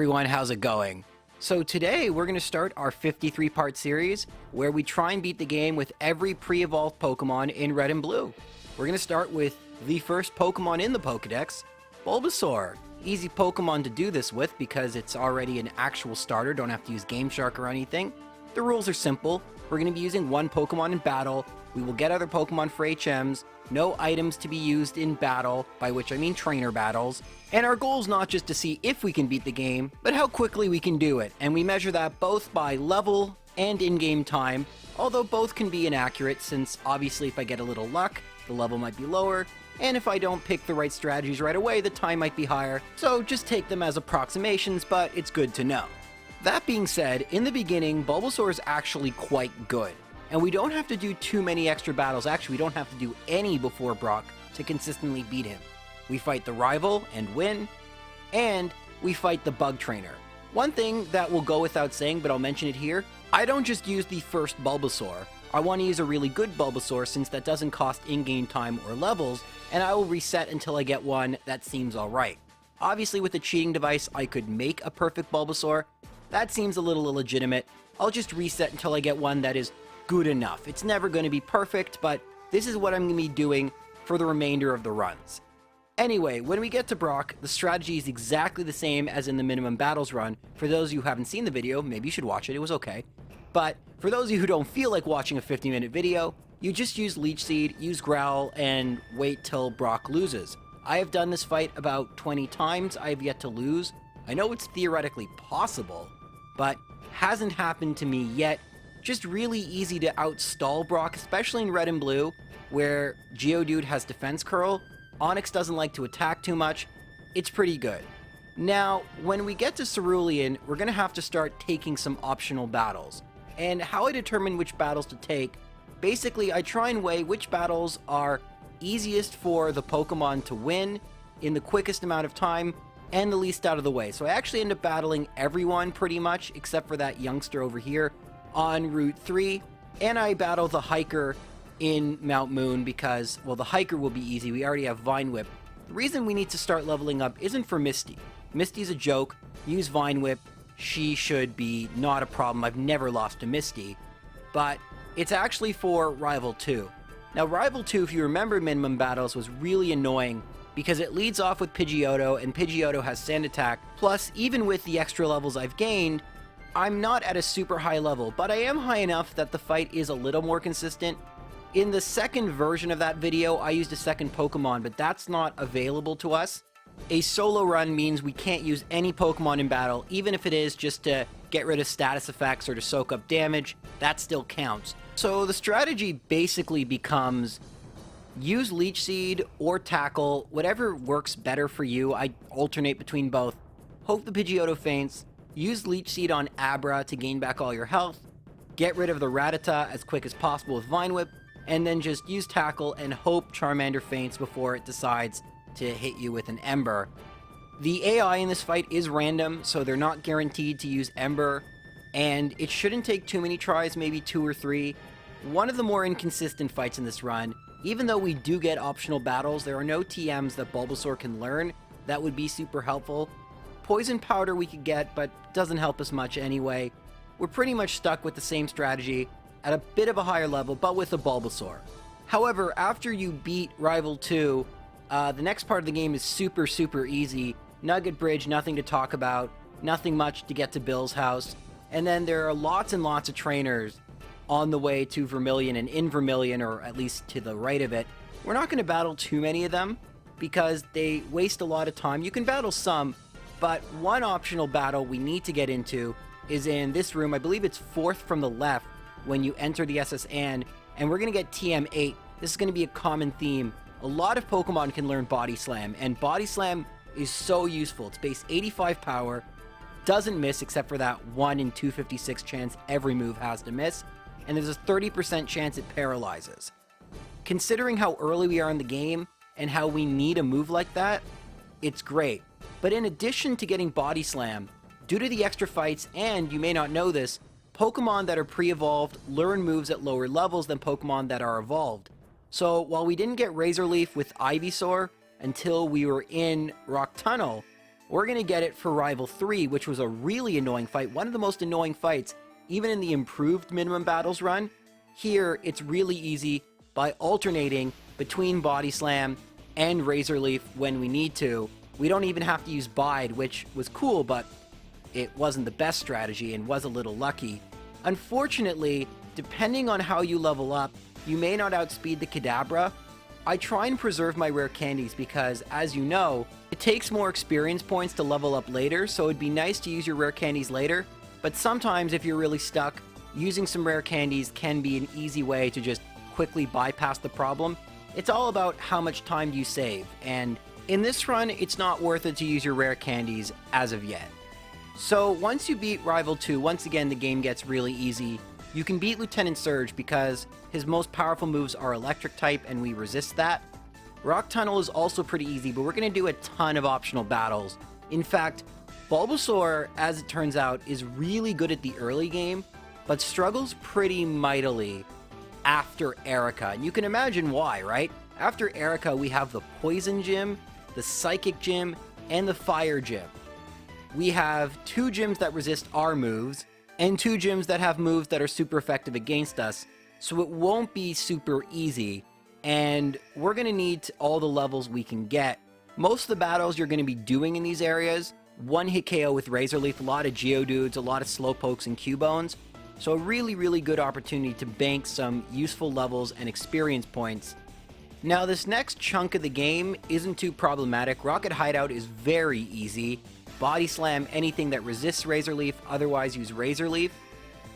everyone, how's it going? So today we're going to start our 53-part series where we try and beat the game with every pre-evolved Pokemon in Red and Blue. We're going to start with the first Pokemon in the Pokedex, Bulbasaur. Easy Pokemon to do this with because it's already an actual starter, don't have to use Game Shark or anything. The rules are simple. We're going to be using one Pokemon in battle. We will get other Pokemon for HMs, no items to be used in battle, by which I mean trainer battles, and our goal is not just to see if we can beat the game, but how quickly we can do it, and we measure that both by level and in-game time, although both can be inaccurate since obviously if I get a little luck, the level might be lower, and if I don't pick the right strategies right away, the time might be higher, so just take them as approximations, but it's good to know. That being said, in the beginning, Bulbasaur is actually quite good. And we don't have to do too many extra battles. Actually, we don't have to do any before Brock to consistently beat him. We fight the rival and win, and we fight the bug trainer. One thing that will go without saying, but I'll mention it here, I don't just use the first Bulbasaur. I want to use a really good Bulbasaur since that doesn't cost in-game time or levels, and I will reset until I get one that seems alright. Obviously, with the cheating device, I could make a perfect Bulbasaur. That seems a little illegitimate. I'll just reset until I get one that is good enough. It's never going to be perfect, but this is what I'm going to be doing for the remainder of the runs. Anyway, when we get to Brock, the strategy is exactly the same as in the minimum battles run. For those of you who haven't seen the video, maybe you should watch it, it was okay. But for those of you who don't feel like watching a 50-minute video, you just use Leech Seed, use Growl, and wait till Brock loses. I have done this fight about 20 times, I have yet to lose. I know it's theoretically possible, but hasn't happened to me yet. Just really easy to outstall Brock, especially in Red and Blue, where Geodude has Defense Curl, Onix doesn't like to attack too much. It's pretty good. Now, when we get to Cerulean, we're going to have to start taking some optional battles. And how I determine which battles to take, basically I try and weigh which battles are easiest for the Pokemon to win in the quickest amount of time and the least out of the way. So I actually end up battling everyone pretty much, except for that youngster over here on Route 3, and I battle the hiker in Mount Moon because, well, the hiker will be easy. We already have Vine Whip. The reason we need to start leveling up isn't for Misty. Misty's a joke. Use Vine Whip. She should be not a problem. I've never lost to Misty. But it's actually for Rival 2. Now, Rival 2, if you remember minimum battles, was really annoying because it leads off with Pidgeotto, and Pidgeotto has Sand Attack. Plus, even with the extra levels I've gained, I'm not at a super high level, but I am high enough that the fight is a little more consistent. In the second version of that video, I used a second Pokemon, but that's not available to us. A solo run means we can't use any Pokemon in battle, even if it is just to get rid of status effects or to soak up damage, that still counts. So the strategy basically becomes use Leech Seed or Tackle, whatever works better for you. I alternate between both. Hope the Pidgeotto faints. Use Leech Seed on Abra to gain back all your health, get rid of the Rattata as quick as possible with Vine Whip, and then just use Tackle and hope Charmander faints before it decides to hit you with an Ember. The AI in this fight is random, so they're not guaranteed to use Ember, and it shouldn't take too many tries, maybe 2 or 3. One of the more inconsistent fights in this run, even though we do get optional battles, there are no TMs that Bulbasaur can learn that would be super helpful. Poison Powder we could get, but doesn't help us much anyway. We're pretty much stuck with the same strategy at a bit of a higher level, but with a Bulbasaur. However, after you beat Rival 2, the next part of the game is super easy. Nugget Bridge, nothing to talk about, nothing much to get to Bill's house. And then there are lots and lots of trainers on the way to Vermilion and in Vermilion, or at least to the right of it. We're not going to battle too many of them because they waste a lot of time. You can battle some, but one optional battle we need to get into is in this room. I believe it's 4th from the left when you enter the SS Anne, and we're going to get TM8. This is going to be a common theme. A lot of Pokemon can learn Body Slam, and Body Slam is so useful. It's base 85 power, doesn't miss except for that 1 in 256 chance every move has to miss, and there's a 30% chance it paralyzes. Considering how early we are in the game and how we need a move like that, it's great. But in addition to getting Body Slam, due to the extra fights, and you may not know this, Pokemon that are pre-evolved learn moves at lower levels than Pokemon that are evolved. So while we didn't get Razor Leaf with Ivysaur until we were in Rock Tunnel, we're going to get it for Rival 3, which was a really annoying fight, one of the most annoying fights, even in the improved minimum battles run. Here, it's really easy by alternating between Body Slam and Razor Leaf when we need to. We don't even have to use Bide, which was cool, but it wasn't the best strategy and was a little lucky. Unfortunately, depending on how you level up, you may not outspeed the Kadabra. I try and preserve my rare candies because, as you know, it takes more experience points to level up later, so it'd be nice to use your rare candies later, but sometimes if you're really stuck, using some rare candies can be an easy way to just quickly bypass the problem. It's all about how much time you save, and in this run, it's not worth it to use your rare candies as of yet. So once you beat Rival 2, once again the game gets really easy. You can beat Lieutenant Surge because his most powerful moves are electric type and we resist that. Rock Tunnel is also pretty easy, but we're going to do a ton of optional battles. In fact, Bulbasaur, as it turns out, is really good at the early game, but struggles pretty mightily after Erica. And you can imagine why, right? After Erica, we have the Poison Gym, the Psychic Gym, and the Fire Gym. We have 2 gyms that resist our moves, and 2 gyms that have moves that are super effective against us, so it won't be super easy, and we're going to need all the levels we can get. Most of the battles you're going to be doing in these areas, 1-hit KO with Razor Leaf, a lot of Geodudes, a lot of Slowpokes and Cubones, so a really, really good opportunity to bank some useful levels and experience points. Now this next chunk of the game isn't too problematic. Rocket Hideout is very easy. Body Slam anything that resists Razor Leaf, otherwise use Razor Leaf.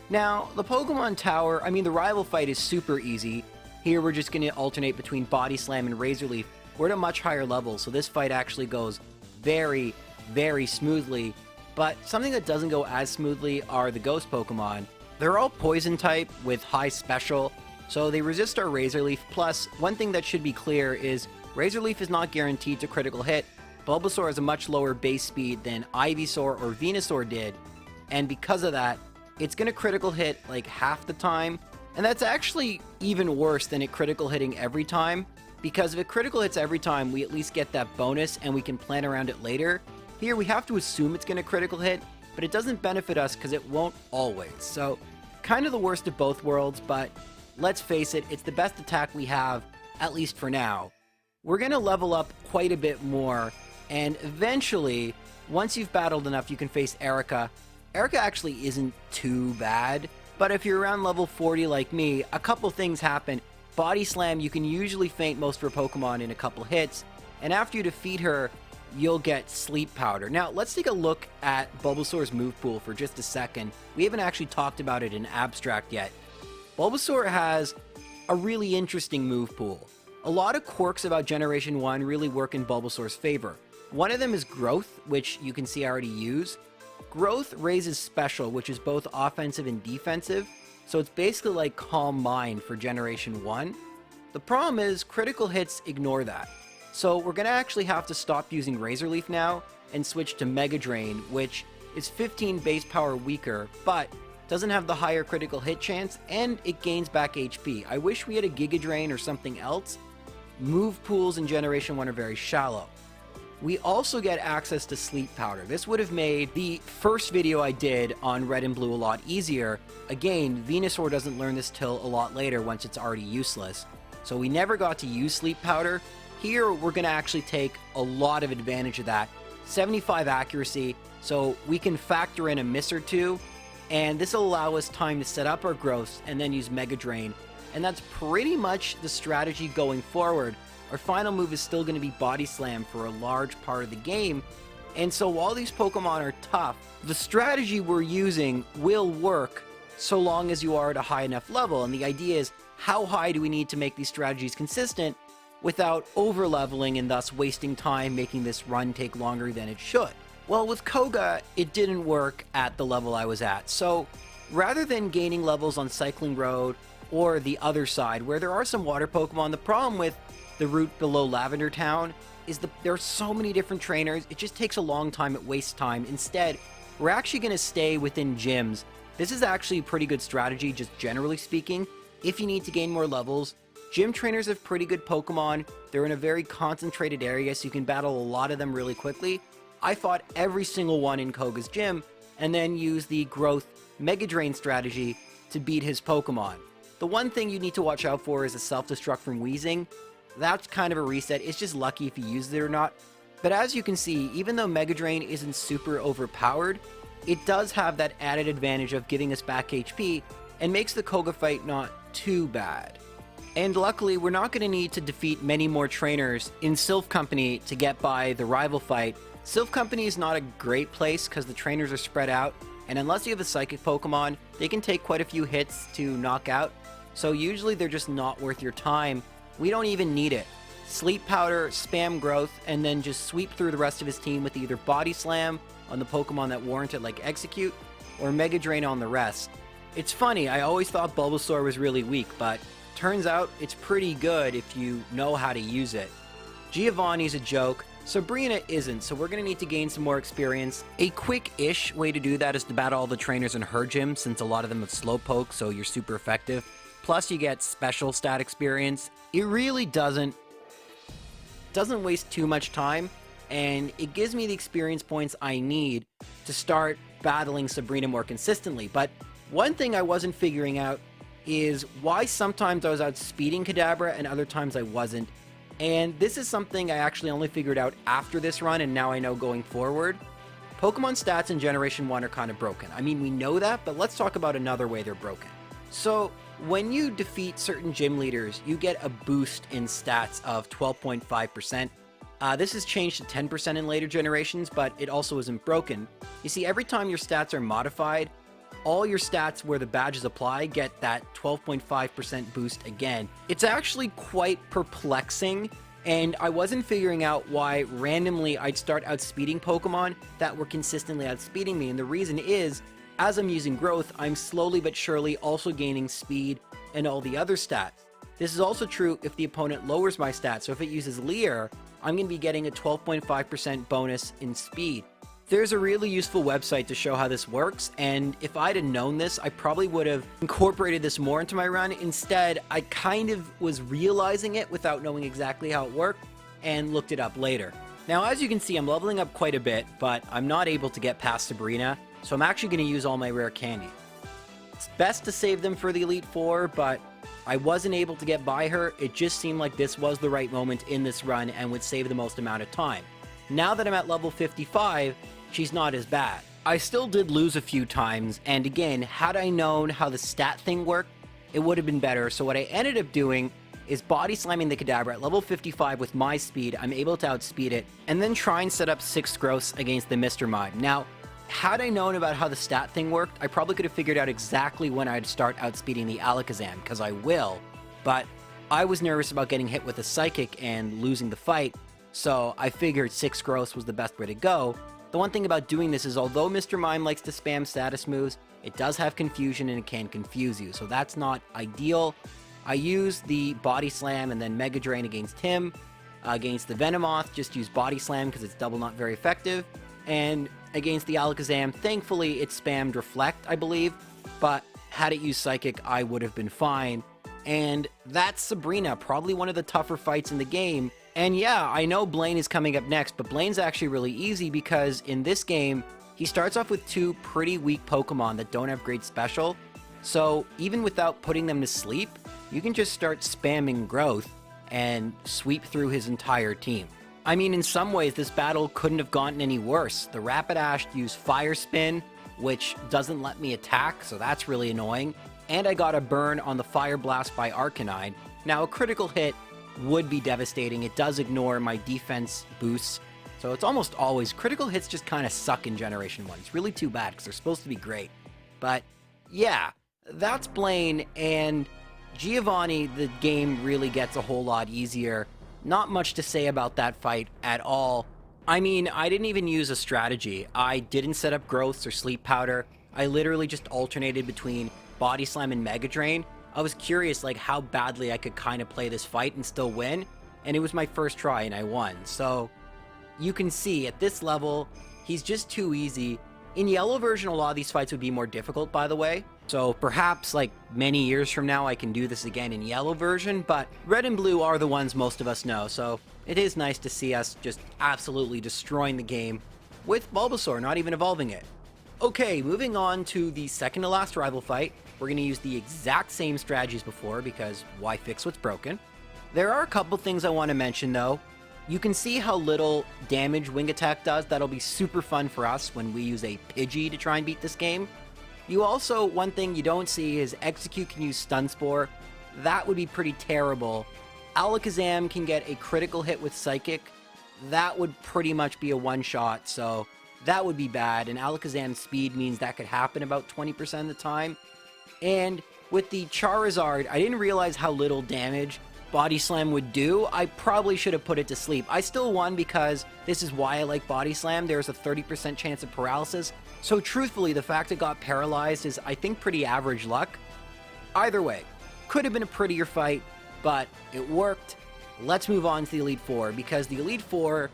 Now, the Pokemon Tower, the rival fight is super easy. Here we're just going to alternate between Body Slam and Razor Leaf. We're at a much higher level, so this fight actually goes very, very smoothly. But something that doesn't go as smoothly are the Ghost Pokemon. They're all Poison type with high special, so they resist our Razor Leaf. Plus, one thing that should be clear is Razor Leaf is not guaranteed to critical hit. Bulbasaur has a much lower base speed than Ivysaur or Venusaur did, and because of that, it's going to critical hit like half the time, and that's actually even worse than it critical hitting every time, because if it critical hits every time, we at least get that bonus and we can plan around it later. Here, we have to assume it's going to critical hit, but it doesn't benefit us because it won't always, so kind of the worst of both worlds, but let's face it, it's the best attack we have, at least for now. We're going to level up quite a bit more, and eventually, once you've battled enough, you can face Erica. Erica actually isn't too bad, but if you're around level 40 like me, a couple things happen. Body Slam, you can usually faint most of her Pokemon in a couple hits, and after you defeat her, you'll get Sleep Powder. Now, let's take a look at Bulbasaur's move pool for just a second. We haven't actually talked about it in Abstract yet. Bulbasaur has a really interesting move pool. A lot of quirks about Generation 1 really work in Bulbasaur's favor. One of them is Growth, which you can see I already use. Growth raises Special, which is both offensive and defensive, so it's basically like Calm Mind for Generation 1. The problem is, critical hits ignore that. So we're going to actually have to stop using Razor Leaf now and switch to Mega Drain, which is 15 base power weaker, but doesn't have the higher critical hit chance, and it gains back HP. I wish we had a Giga Drain or something else. Move pools in Generation 1 are very shallow. We also get access to Sleep Powder. This would have made the first video I did on Red and Blue a lot easier. Again, Venusaur doesn't learn this till a lot later once it's already useless. So we never got to use Sleep Powder. Here, we're going to actually take a lot of advantage of that. 75 accuracy, so we can factor in a miss or two, and this will allow us time to set up our growths and then use Mega Drain. And that's pretty much the strategy going forward. Our final move is still going to be Body Slam for a large part of the game, and so while these Pokemon are tough, the strategy we're using will work so long as you are at a high enough level, and the idea is how high do we need to make these strategies consistent without over-leveling and thus wasting time making this run take longer than it should. Well, with Koga, it didn't work at the level I was at, so rather than gaining levels on Cycling Road or the other side, where there are some water Pokemon, the problem with the route below Lavender Town is there are so many different trainers, it just takes a long time, it wastes time. Instead, we're actually going to stay within gyms. This is actually a pretty good strategy, just generally speaking. If you need to gain more levels, gym trainers have pretty good Pokemon. They're in a very concentrated area, so you can battle a lot of them really quickly. I fought every single one in Koga's gym, and then used the growth Mega Drain strategy to beat his Pokemon. The one thing you need to watch out for is a self-destruct from Weezing. That's kind of a reset, it's just lucky if you use it or not. But as you can see, even though Mega Drain isn't super overpowered, it does have that added advantage of giving us back HP, and makes the Koga fight not too bad. And luckily, we're not going to need to defeat many more trainers in Silph Company to get by the rival fight. Silph Company is not a great place because the trainers are spread out, and unless you have a Psychic Pokemon, they can take quite a few hits to knock out, so usually they're just not worth your time. We don't even need it. Sleep Powder, spam Growth, and then just sweep through the rest of his team with either Body Slam on the Pokemon that warrant it like Execute, or Mega Drain on the rest. It's funny, I always thought Bulbasaur was really weak, but turns out it's pretty good if you know how to use it. Giovanni's a joke, Sabrina isn't, so we're going to need to gain some more experience. A quick-ish way to do that is to battle all the trainers in her gym, since a lot of them have Slowpoke, so you're super effective. Plus you get special stat experience. It really doesn't waste too much time, and it gives me the experience points I need to start battling Sabrina more consistently. But one thing I wasn't figuring out is why sometimes I was outspeeding Kadabra and other times I wasn't. And this is something I actually only figured out after this run, and now I know going forward. Pokemon stats in Generation 1 are kind of broken. I mean, we know that, but let's talk about another way they're broken. So, when you defeat certain gym leaders, you get a boost in stats of 12.5%. This has changed to 10% in later generations, but it also isn't broken. You see, every time your stats are modified, all your stats where the badges apply get that 12.5% boost again. It's actually quite perplexing, and I wasn't figuring out why randomly I'd start outspeeding Pokemon that were consistently outspeeding me, and the reason is, as I'm using Growth, I'm slowly but surely also gaining speed and all the other stats. This is also true if the opponent lowers my stats, so if it uses Leer, I'm going to be getting a 12.5% bonus in speed. There's a really useful website to show how this works, and if I'd have known this, I probably would have incorporated this more into my run. Instead, I kind of was realizing it without knowing exactly how it worked, and looked it up later. Now, as you can see, I'm leveling up quite a bit, but I'm not able to get past Sabrina, so I'm actually going to use all my rare candy. It's best to save them for the Elite Four, but I wasn't able to get by her. It just seemed like this was the right moment in this run and would save the most amount of time. Now that I'm at level 55, she's not as bad. I still did lose a few times, and again, had I known how the stat thing worked, it would have been better. So what I ended up doing is body slamming the Kadabra at level 55 with my speed. I'm able to outspeed it, and then try and set up 6 growths against the Mr. Mime. Now, had I known about how the stat thing worked, I probably could have figured out exactly when I'd start outspeeding the Alakazam, because I will, but I was nervous about getting hit with a Psychic and losing the fight, so I figured 6 growths was the best way to go. The one thing about doing this is, although Mr. Mime likes to spam status moves, it does have confusion and it can confuse you, so that's not ideal. I use the Body Slam and then Mega Drain against him. Against the Venomoth, just use Body Slam because it's double not very effective. And against the Alakazam, thankfully it spammed Reflect, I believe, but had it used Psychic, I would have been fine. And that's Sabrina, probably one of the tougher fights in the game. And yeah, I know Blaine is coming up next, but Blaine's actually really easy because in this game, he starts off with 2 pretty weak Pokemon that don't have great special. So even without putting them to sleep, you can just start spamming Growth and sweep through his entire team. I mean, in some ways, this battle couldn't have gotten any worse. The Rapidash used Fire Spin, which doesn't let me attack, so that's really annoying. And I got a burn on the Fire Blast by Arcanine. Now, a critical hit would be devastating. It does ignore my defense boosts, so it's almost always critical hits just kind of suck in Generation 1. It's really too bad because they're supposed to be great. But yeah, that's Blaine, and Giovanni, the game really gets a whole lot easier. Not much to say about that fight at all. I mean, I didn't even use a strategy. I didn't set up growths or sleep powder. I literally just alternated between Body Slam and Mega Drain. I was curious like how badly I could kind of play this fight and still win, and it was my first try and I won. So you can see at this level, he's just too easy. In Yellow version, a lot of these fights would be more difficult, by the way. So perhaps like many years from now, I can do this again in Yellow version, but Red and Blue are the ones most of us know. So it is nice to see us just absolutely destroying the game with Bulbasaur, not even evolving it. Okay, moving on to the second to last rival fight. We're going to use the exact same strategies before because why fix what's broken? There are a couple things I want to mention though. You can see how little damage Wing Attack does. That'll be super fun for us when we use a Pidgey to try and beat this game. You also, one thing you don't see is Execute can use Stun Spore. That would be pretty terrible. Alakazam can get a critical hit with Psychic. That would pretty much be a one-shot, so that would be bad. And Alakazam's speed means that could happen about 20% of the time. And with the Charizard, I didn't realize how little damage Body Slam would do. I probably should have put it to sleep. I still won because this is why I like Body Slam. There's a 30% chance of paralysis. So truthfully, the fact it got paralyzed is, I think, pretty average luck. Either way, could have been a prettier fight, but it worked. Let's move on to the Elite Four, because the Elite Four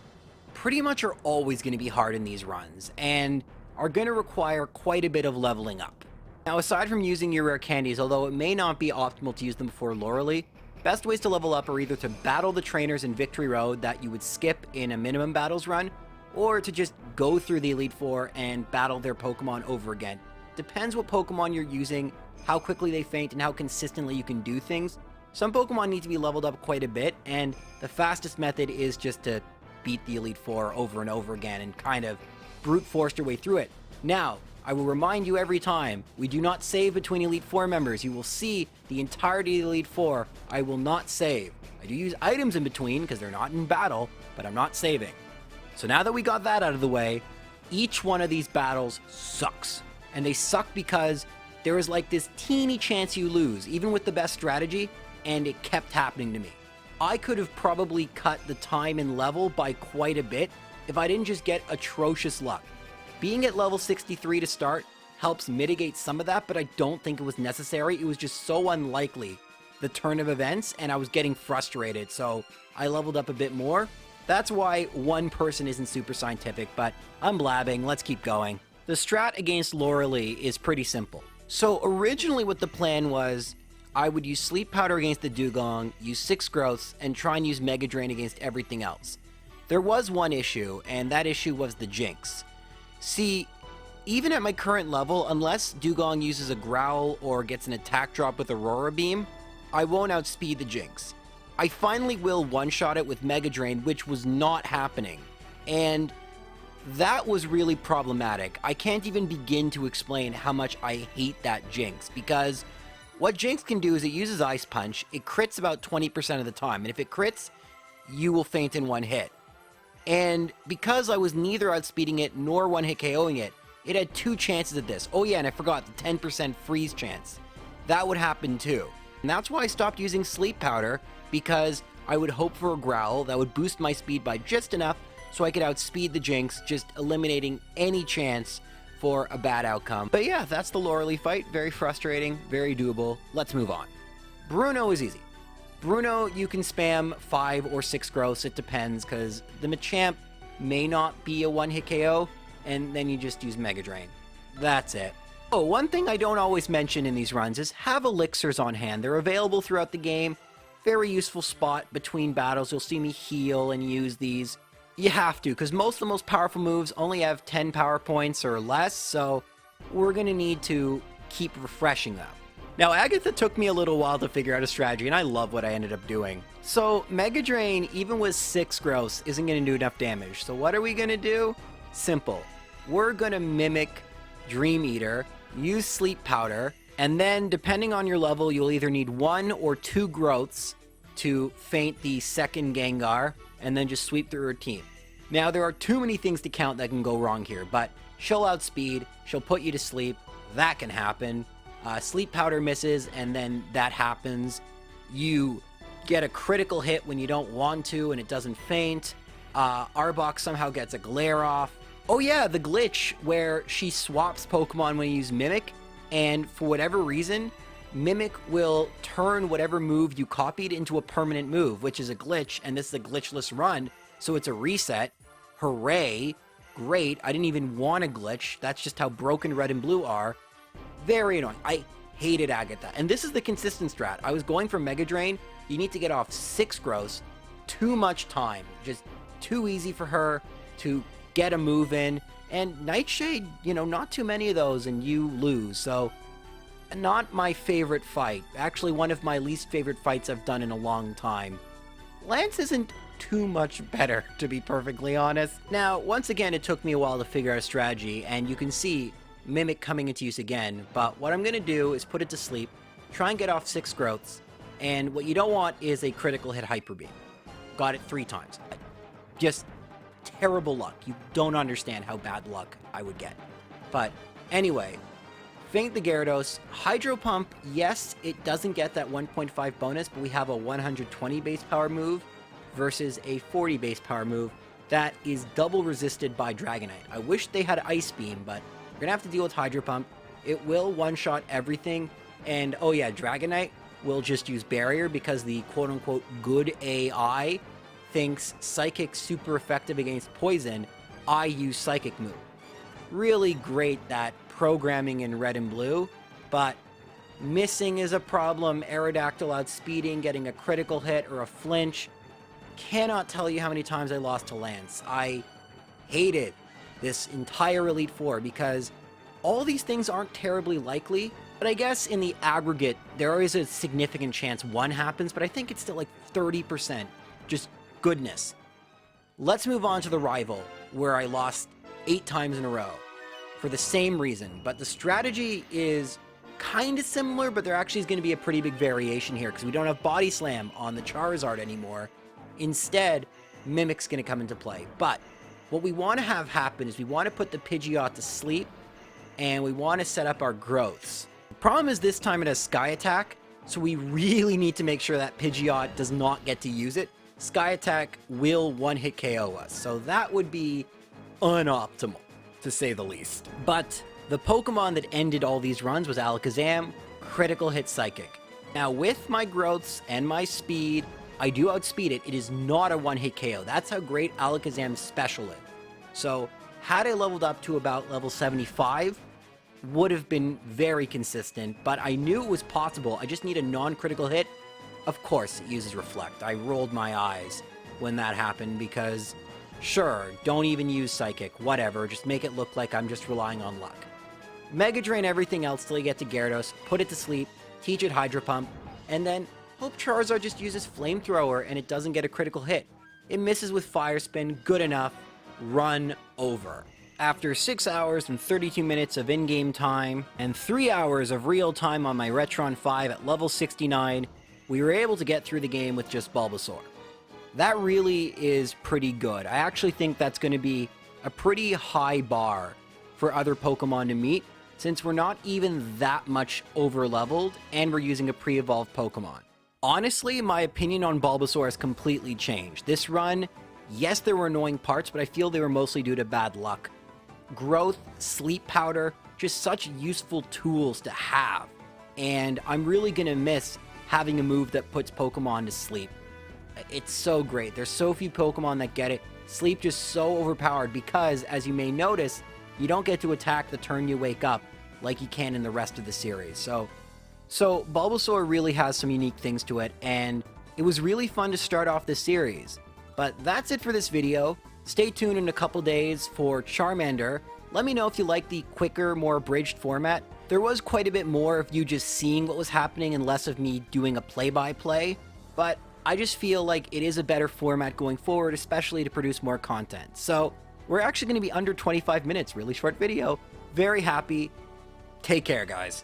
pretty much are always going to be hard in these runs, and are going to require quite a bit of leveling up. Now, aside from using your rare candies, although it may not be optimal to use them before Lorelei, best ways to level up are either to battle the trainers in Victory Road that you would skip in a minimum battles run, or to just go through the Elite Four and battle their Pokemon over again. Depends what Pokemon you're using, how quickly they faint, and how consistently you can do things. Some Pokemon need to be leveled up quite a bit, and the fastest method is just to beat the Elite Four over and over again and kind of brute force your way through it. Now, I will remind you every time, we do not save between Elite Four members. You will see the entirety of the Elite Four. I will not save. I do use items in between because they're not in battle, but I'm not saving. So now that we got that out of the way, each one of these battles sucks. And they suck because there is like this teeny chance you lose, even with the best strategy, and it kept happening to me. I could have probably cut the time and level by quite a bit if I didn't just get atrocious luck. Being at level 63 to start helps mitigate some of that, but I don't think it was necessary. It was just so unlikely, the turn of events, and I was getting frustrated, so I leveled up a bit more. That's why one person isn't super scientific, but I'm blabbing, let's keep going. The strat against Lorelei is pretty simple. So originally what the plan was, I would use Sleep Powder against the Dugong, use 6 growths, and try and use Mega Drain against everything else. There was one issue, and that issue was the Jinx. See, even at my current level, unless Dugong uses a Growl or gets an attack drop with Aurora Beam, I won't outspeed the Jinx. I finally will one-shot it with Mega Drain, which was not happening, and that was really problematic. I can't even begin to explain how much I hate that Jinx, because what Jinx can do is it uses Ice Punch, it crits about 20% of the time, and if it crits, you will faint in one hit. And because I was neither outspeeding it nor one-hit KOing it, it had 2 chances at this. Oh yeah, and I forgot the 10% freeze chance. That would happen too. And that's why I stopped using Sleep Powder, because I would hope for a Growl that would boost my speed by just enough so I could outspeed the Jinx, just eliminating any chance for a bad outcome. But yeah, that's the Lorelei fight. Very frustrating, very doable. Let's move on. Bruno is easy. Bruno, you can spam 5 or 6 growths, it depends, because the Machamp may not be a one-hit KO, and then you just use Mega Drain. That's it. Oh, one thing I don't always mention in these runs is have elixirs on hand. They're available throughout the game. Very useful spot between battles. You'll see me heal and use these. You have to, because most of the most powerful moves only have 10 power points or less, so we're going to need to keep refreshing them. Now, Agatha took me a little while to figure out a strategy, and I love what I ended up doing. So, Mega Drain, even with 6 growths, isn't going to do enough damage. So what are we going to do? Simple. We're going to mimic Dream Eater, use Sleep Powder, and then, depending on your level, you'll either need 1 or 2 growths to faint the second Gengar, and then just sweep through her team. Now, there are too many things to count that can go wrong here, but she'll outspeed, she'll put you to sleep, that can happen. Sleep Powder misses, and then that happens. You get a critical hit when you don't want to, and it doesn't faint. Arbok somehow gets a glare off. Oh yeah, the glitch where she swaps Pokemon when you use Mimic, and for whatever reason, Mimic will turn whatever move you copied into a permanent move, which is a glitch, and this is a glitchless run, so it's a reset. Hooray. Great. I didn't even want a glitch. That's just how broken Red and Blue are. Very annoying. I hated Agatha. And this is the consistent strat. I was going for Mega Drain. You need to get off 6 growths. Too much time. Just too easy for her to get a move in, and Nightshade, not too many of those and you lose. So not my favorite fight. Actually, one of my least favorite fights I've done in a long time. Lance isn't too much better, to be perfectly honest. Now, once again, it took me a while to figure out a strategy, and you can see Mimic coming into use again, but what I'm going to do is put it to sleep, try and get off 6 growths, and what you don't want is a critical hit Hyper Beam. Got it 3 times. Just terrible luck. You don't understand how bad luck I would get. But anyway, Faint the Gyarados. Hydro Pump, yes, it doesn't get that 1.5 bonus, but we have a 120 base power move versus a 40 base power move that is double resisted by Dragonite. I wish they had Ice Beam, but we're gonna have to deal with Hydro Pump. It will one-shot everything, and oh yeah, Dragonite will just use Barrier because the quote-unquote good AI thinks Psychic's super effective against Poison. I use Psychic move. Really great that programming in Red and Blue, but missing is a problem. Aerodactyl outspeeding, getting a critical hit or a flinch. Cannot tell you how many times I lost to Lance. I hated this entire Elite Four because all these things aren't terribly likely, but I guess in the aggregate, there is a significant chance one happens, but I think it's still like 30%. Just goodness. Let's move on to the Rival, where I lost 8 times in a row for the same reason, but the strategy is kind of similar, but there actually is going to be a pretty big variation here because we don't have Body Slam on the Charizard anymore. Instead, Mimic's going to come into play. But what we want to have happen is we want to put the Pidgeot to sleep, and we want to set up our growths. The problem is this time it has Sky Attack, so we really need to make sure that Pidgeot does not get to use it. Sky Attack will one-hit KO us, so that would be unoptimal, to say the least. But the Pokemon that ended all these runs was Alakazam, critical hit Psychic. Now with my growths and my speed, I do outspeed it. It is not a one-hit KO. That's how great Alakazam's special is. So had I leveled up to about level 75, would have been very consistent, but I knew it was possible. I just need a non-critical hit. Of course, it uses Reflect. I rolled my eyes when that happened because, sure, don't even use Psychic, whatever, just make it look like I'm just relying on luck. Mega Drain everything else till you get to Gyarados, put it to sleep, teach it Hydro Pump, and then hope Charizard just uses Flamethrower and it doesn't get a critical hit. It misses with Fire Spin, good enough, run over. After 6 hours and 32 minutes of in-game time, and 3 hours of real time on my Retron 5 at level 69, we were able to get through the game with just Bulbasaur. That really is pretty good. I actually think that's going to be a pretty high bar for other Pokemon to meet, since we're not even that much over-leveled, and we're using a pre-evolved Pokemon. Honestly, my opinion on Bulbasaur has completely changed. This run, yes, there were annoying parts, but I feel they were mostly due to bad luck. Growth, Sleep Powder, just such useful tools to have. And I'm really going to miss having a move that puts Pokemon to sleep. It's so great. There's so few Pokemon that get it. Sleep just so overpowered because, as you may notice, you don't get to attack the turn you wake up like you can in the rest of the series. So Bulbasaur really has some unique things to it, and it was really fun to start off this series. But that's it for this video. Stay tuned in a couple days for Charmander. Let me know if you like the quicker, more abridged format. There was quite a bit more of you just seeing what was happening and less of me doing a play-by-play, but I just feel like it is a better format going forward, especially to produce more content. So we're actually going to be under 25 minutes, really short video. Very happy. Take care, guys.